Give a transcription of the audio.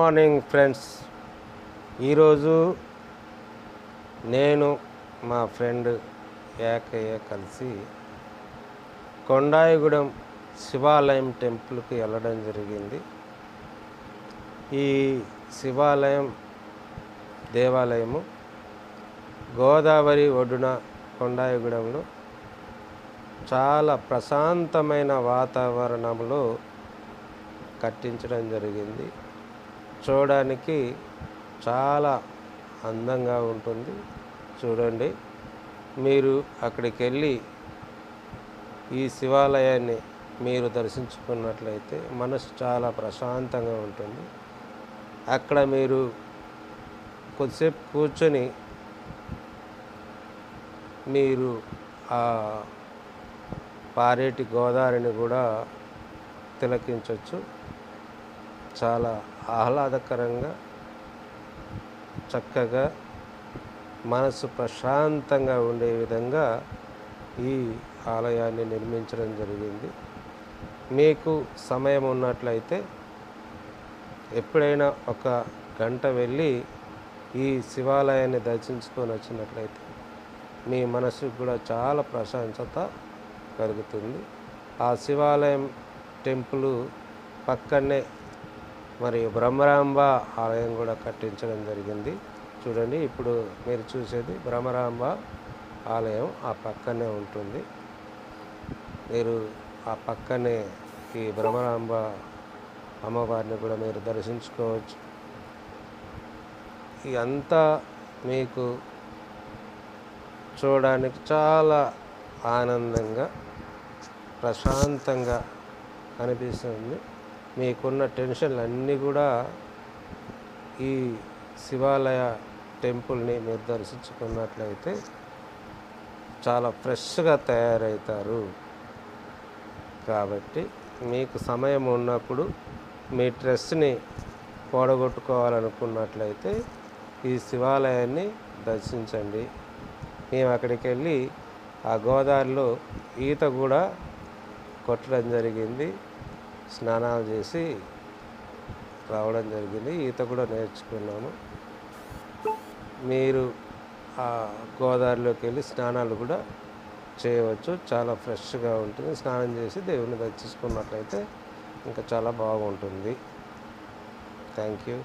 Morning friends. ఈరోజు నేను మా ఫ్రెండ్ ఏకయ్య కలిసి కొండాయిగూడెం శివాలయం టెంపుల్కి వెళ్ళడం జరిగింది. ఈ శివాలయం దేవాలయము గోదావరి ఒడ్డున కొండాయిగూడెంలో చాలా ప్రశాంతమైన వాతావరణంలో కట్టించడం జరిగింది. చూడడానికి చాలా అందంగా ఉంటుంది. చూడండి, మీరు అక్కడికి వెళ్ళి ఈ శివాలయాన్ని మీరు దర్శించుకున్నట్లయితే మనసు చాలా ప్రశాంతంగా ఉంటుంది. అక్కడ మీరు కొద్దిసేపు కూర్చొని మీరు ఆ పారేటి గోదావరిని కూడా తిలకించవచ్చు. చాలా ఆహ్లాదకరంగా, చక్కగా, మనసు ప్రశాంతంగా ఉండే విధంగా ఈ ఆలయాన్ని నిర్మించడం జరిగింది. మీకు సమయం ఉన్నట్లయితే ఎప్పుడైనా ఒక గంట వెళ్ళి ఈ శివాలయాన్ని దర్శించుకొని వచ్చినట్లయితే మీ మనసుకు కూడా చాలా ప్రశాంతత కలుగుతుంది. ఆ శివాలయం టెంపుల్ పక్కనే మరి భ్రమరాంబ ఆలయం కూడా కట్టించడం జరిగింది. చూడండి, ఇప్పుడు మీరు చూసేది భ్రమరాంబ ఆలయం ఆ పక్కనే ఉంటుంది. మీరు ఆ పక్కనే ఈ భ్రమరాంబ అమ్మవారిని కూడా మీరు దర్శించుకోవచ్చు. ఇదంతా మీకు చూడడానికి చాలా ఆనందంగా, ప్రశాంతంగా అనిపిస్తుంది. మీకున్న టెన్షన్లు అన్నీ కూడా ఈ శివాలయ టెంపుల్ని మీరు దర్శించుకున్నట్లయితే చాలా ఫ్రెష్గా తయారవుతారు. కాబట్టి మీకు సమయం ఉన్నప్పుడు మీ స్ట్రెస్ని పోడగొట్టుకోవాలనుకున్నట్లయితే ఈ శివాలయాన్ని దర్శించండి. మేము అక్కడికి వెళ్ళి ఆ గోదావరిలో ఈత కూడా కొట్టడం జరిగింది. స్నానాలు చేసి రావడం జరిగింది. ఈత కూడా నేర్చుకున్నాము. మీరు ఆ గోదావరిలోకి వెళ్ళి స్నానాలు కూడా చేయవచ్చు. చాలా ఫ్రెష్గా ఉంటుంది. స్నానం చేసి దేవుని దర్శించుకున్నట్లయితే ఇంకా చాలా బాగుంటుంది. Thank you.